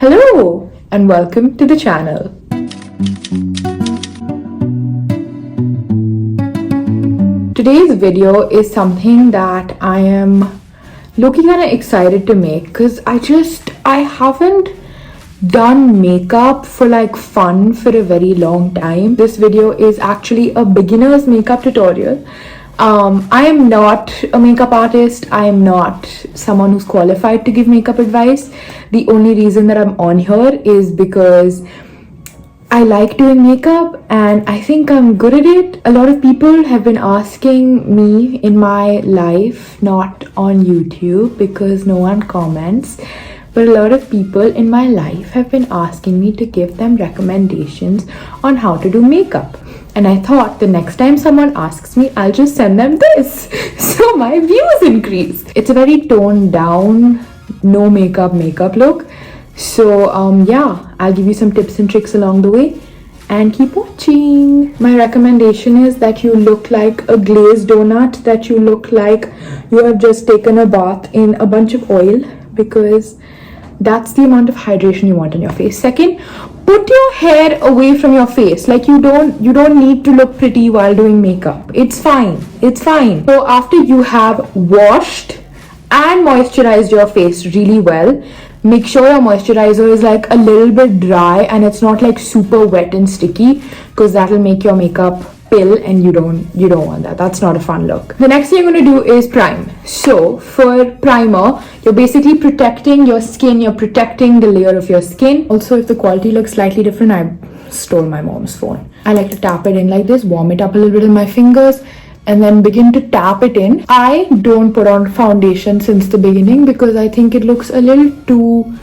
Hello and welcome to the channel. Today's video is something that I am looking kind of excited to make because I haven't done makeup for like fun for a very long time. This video is actually a beginner's makeup tutorial. I am not a makeup artist. I am not someone who's qualified to give makeup advice. The only reason that I'm on here is because I like doing makeup and I think I'm good at it. A lot of people have been asking me in my life, not on YouTube because no one comments, but a lot of people in my life have been asking me to give them recommendations on how to do makeup. And I thought the next time someone asks me, I'll just send them this. So my views increase. It's a very toned down, no makeup look. So yeah, I'll give you some tips and tricks along the way and keep watching. My recommendation is that you look like a glazed donut, that you look like you have just taken a bath in a bunch of oil, because that's the amount of hydration you want on your face. Second, put your hair away from your face. Like you don't need to look pretty while doing makeup. It's fine. So after you have washed and moisturized your face really well, make sure your moisturizer is like a little bit dry and it's not like super wet and sticky, because that'll make your makeup pill and you don't want that. That's not a fun look. The next thing you're going to do is prime. So for primer, you're basically protecting your skin, you're protecting the layer of your skin. Also, if the quality looks slightly different, I stole my mom's phone. I like to tap it in like this, warm it up a little bit in my fingers, and then begin to tap it in. I don't put on foundation since the beginning because I think it looks a little too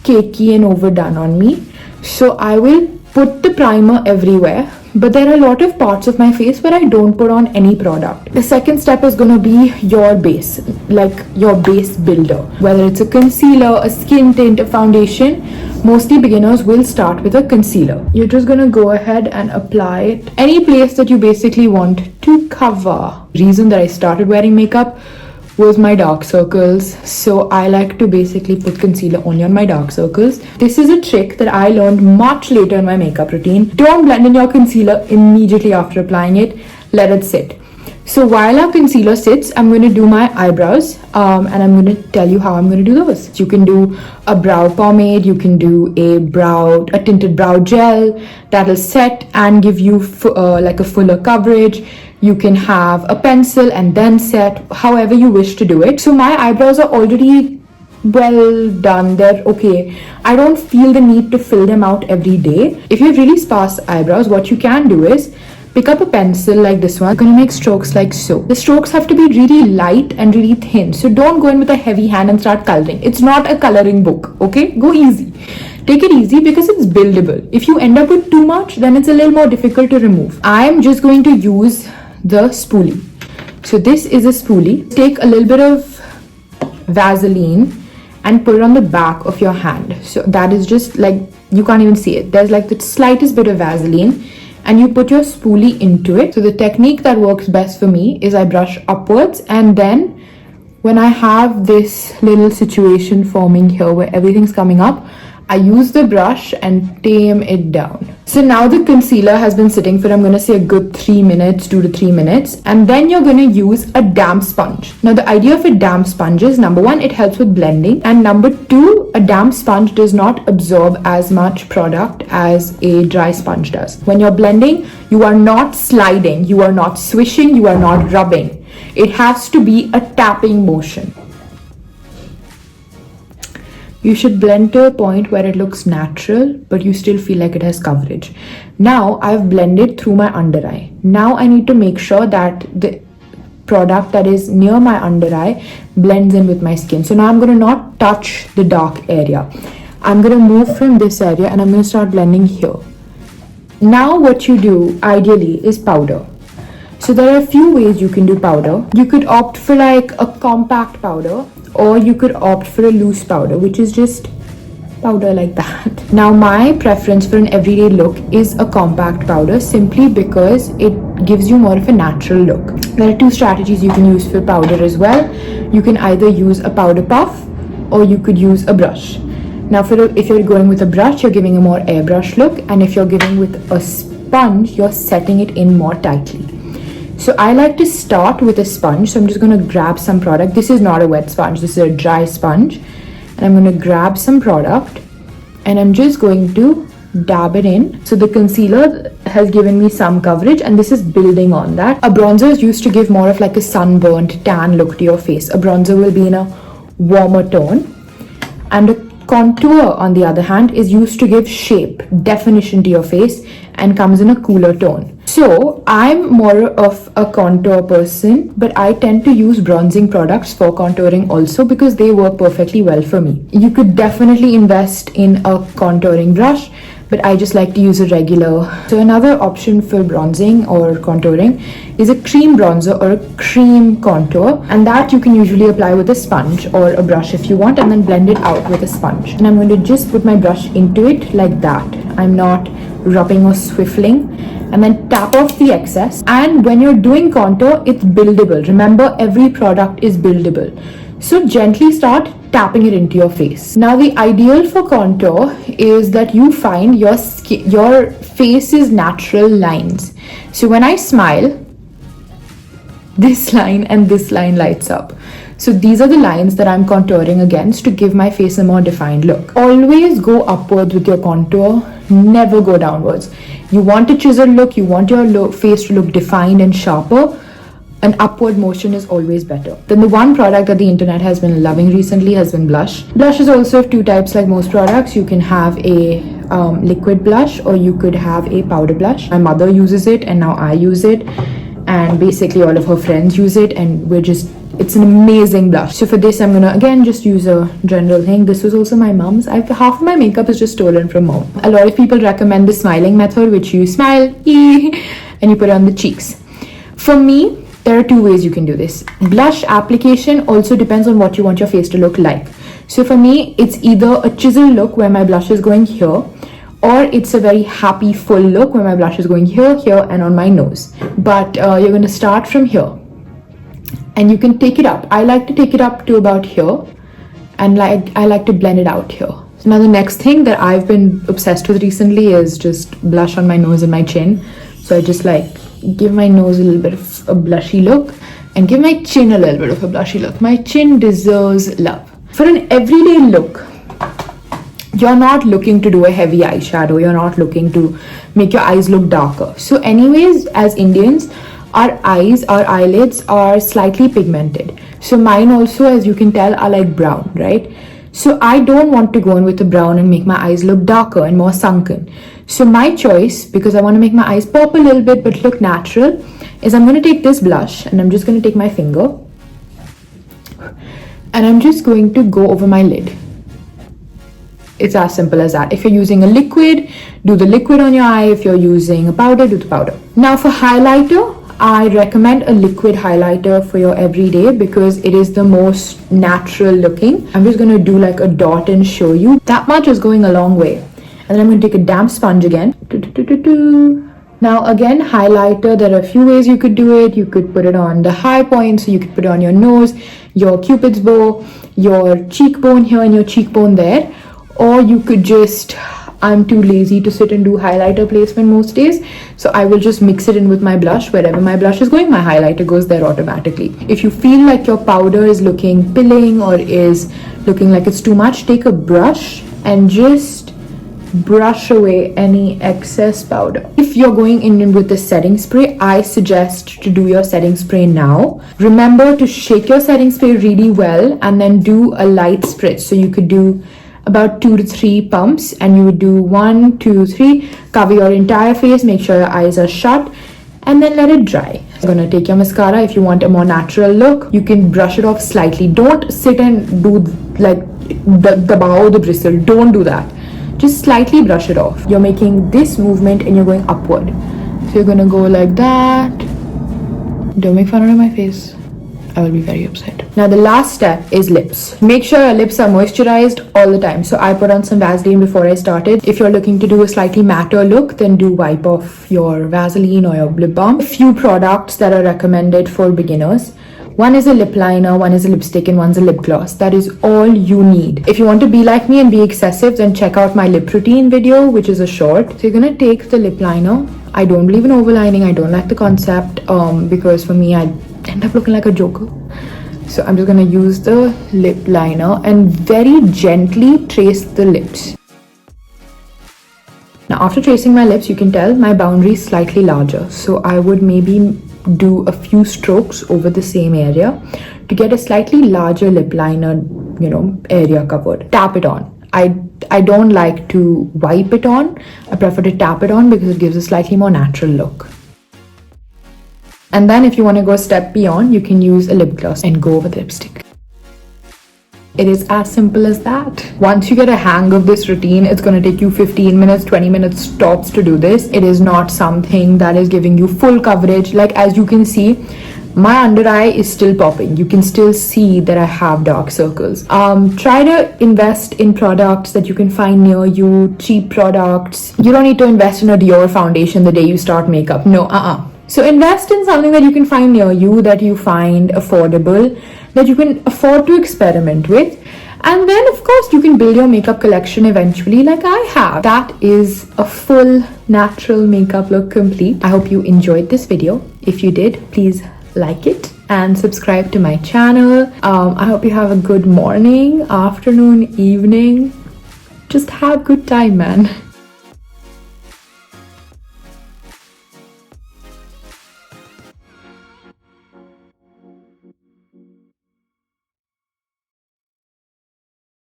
cakey and overdone on me. So I will put the primer everywhere, but there are a lot of parts of my face where I don't put on any product. The second step is going to be your base, like your base builder. Whether it's a concealer, a skin tint, a foundation, mostly beginners will start with a concealer. You're just going to go ahead and apply it any place that you basically want to cover. The reason that I started wearing makeup was my dark circles, so I like to basically put concealer only on my dark circles. This is a trick that I learned much later in my makeup routine. Don't blend in your concealer immediately after applying it. Let it sit. So while our concealer sits, I'm going to do my eyebrows and I'm going to tell you how I'm going to do those. You can do a brow pomade, you can do a tinted brow gel that'll set and give you like a fuller coverage. You can have a pencil and then set, however you wish to do it. So my eyebrows are already well done. They're okay. I don't feel the need to fill them out every day. If you have really sparse eyebrows, what you can do is pick up a pencil like this one. I'm gonna make strokes like so. The strokes have to be really light and really thin. So don't go in with a heavy hand and start coloring. It's not a coloring book, okay? Go easy. Take it easy because it's buildable. If you end up with too much, then it's a little more difficult to remove. I'm just going to use the spoolie. So this is a spoolie. Take a little bit of Vaseline and put it on the back of your hand. So that is just like, you can't even see it. There's like the slightest bit of Vaseline and you put your spoolie into it. So the technique that works best for me is I brush upwards, and then when I have this little situation forming here where everything's coming up, I use the brush and tame it down. So now the concealer has been sitting for, I'm going to say, a good 2 to 3 minutes. And then you're going to use a damp sponge. Now the idea of a damp sponge is, number one, it helps with blending. And number two, a damp sponge does not absorb as much product as a dry sponge does. When you're blending, you are not sliding, you are not swishing, you are not rubbing. It has to be a tapping motion. You should blend to a point where it looks natural, but you still feel like it has coverage. Now I've blended through my under eye. Now I need to make sure that the product that is near my under eye blends in with my skin. So now I'm going to not touch the dark area. I'm going to move from this area and I'm going to start blending here. Now what you do ideally is powder. So there are a few ways you can do powder. You could opt for like a compact powder, or you could opt for a loose powder, which is just powder like that. Now my preference for an everyday look is a compact powder, simply because it gives you more of a natural look. There are two strategies you can use for powder as well. You can either use a powder puff or you could use a brush. Now if you're going with a brush, you're giving a more airbrush look, and if you're giving with a sponge, you're setting it in more tightly. So I like to start with a sponge. So I'm just going to grab some product. This is not a wet sponge, this is a dry sponge. And I'm going to grab some product and I'm just going to dab it in. So the concealer has given me some coverage and this is building on that. A bronzer is used to give more of like a sunburnt tan look to your face. A bronzer will be in a warmer tone, and a contour on the other hand is used to give shape, definition to your face, and comes in a cooler tone. So I'm more of a contour person, but I tend to use bronzing products for contouring also because they work perfectly well for me. You could definitely invest in a contouring brush, but I just like to use a regular. So another option for bronzing or contouring is a cream bronzer or a cream contour, and that you can usually apply with a sponge or a brush if you want, and then blend it out with a sponge. And I'm going to just put my brush into it like that. I'm not rubbing or swiveling, and then tap off the excess. And when you're doing contour, it's buildable. Remember, every product is buildable. So gently start tapping it into your face. Now the ideal for contour is that you find your face's natural lines. So when I smile, this line and this line lights up. So these are the lines that I'm contouring against to give my face a more defined look. Always go upwards with your contour, never go downwards. You want a chiseled look, you want your face to look defined and sharper. An upward motion is always better. Then the one product that the internet has been loving recently has been blush. Blush is also of two types like most products. You can have a liquid blush or you could have a powder blush. My mother uses it and now I use it, and basically all of her friends use it, and it's an amazing blush. So for this I'm gonna again just use a general thing. This was also my mom's. Half of my makeup is just stolen from mom. A lot of people recommend the smiling method, which you smile and you put it on the cheeks. For me, there are two ways you can do this. Blush application also depends on what you want your face to look like. So for me, it's either a chisel look where my blush is going here, or it's a very happy full look where my blush is going here, here, and on my nose. But you're going to start from here. And you can take it up. I like to take it up to about here, and I like to blend it out here. So now the next thing that I've been obsessed with recently is just blush on my nose and my chin. So I just like give my nose a little bit of a blushy look and give my chin a little bit of a blushy look. My chin deserves love. For an everyday look, you're not looking to do a heavy eyeshadow. You're not looking to make your eyes look darker. So anyways, as Indians, our eyelids are slightly pigmented. So mine also, as you can tell, are like brown, right? So I don't want to go in with a brown and make my eyes look darker and more sunken. So my choice, because I want to make my eyes pop a little bit but look natural, is I'm going to take this blush and I'm just going to take my finger and I'm just going to go over my lid. It's as simple as that. If you're using a liquid, do the liquid on your eye. If you're using a powder, do the powder. Now for highlighter, I recommend a liquid highlighter for your everyday because it is the most natural looking. I'm just going to do like a dot and show you. That much is going a long way. And then I'm going to take a damp sponge again. Now again, highlighter, there are a few ways you could do it. You could put it on the high point, so you could put it on your nose, your cupid's bow, your cheekbone here and your cheekbone there. Or you could just, I'm too lazy to sit and do highlighter placement most days, so I will just mix it in with my blush. Wherever my blush is going, my highlighter goes there automatically. If you feel like your powder is looking pilling or is looking like it's too much, take a brush and just brush away any excess powder. If you're going in with the setting spray, I suggest to do your setting spray now. Remember to shake your setting spray really well and then do a light spritz. So you could do about 2 to 3 pumps, and you would do 1, 2, 3, cover your entire face, make sure your eyes are shut, and then let it dry. You're gonna take your mascara. If you want a more natural look, you can brush it off slightly. Don't sit and do like the bow, the bristle. Don't do that. Just slightly brush it off. You're making this movement and you're going upward. So you're gonna go like that. Don't make fun of my face. I will be very upset. Now the last step is lips. Make sure your lips are moisturized all the time. So I put on some Vaseline before I started. If you're looking to do a slightly matter look, then do wipe off your Vaseline or your lip balm. A few products that are recommended for beginners. One is a lip liner, one is a lipstick, and one's a lip gloss. That is all you need. If you want to be like me and be excessive, then check out my lip routine video, which is a short. So you're gonna take the lip liner. I don't believe in overlining. I don't like the concept because for me, I end up looking like a joker. So I'm just gonna use the lip liner and very gently trace the lips. Now after tracing my lips, you can tell my boundary is slightly larger. So I would maybe do a few strokes over the same area to get a slightly larger lip liner, area covered. Tap it on. I don't like to wipe it on. I prefer to tap it on because it gives a slightly more natural look. And then if you want to go a step beyond, you can use a lip gloss and go over the lipstick. It is as simple as that. Once you get a hang of this routine, it's going to take you 15 minutes, 20 minutes tops to do this. It is not something that is giving you full coverage. Like as you can see, my under eye is still popping. You can still see that I have dark circles. Try to invest in products that you can find near you, cheap products. You don't need to invest in a Dior foundation the day you start makeup. No, So invest in something that you can find near you, that you find affordable, that you can afford to experiment with. And then of course you can build your makeup collection eventually like I have. That is a full natural makeup look complete. I hope you enjoyed this video. If you did, please like it and subscribe to my channel. I hope you have a good morning, afternoon, evening. Just have a good time, man.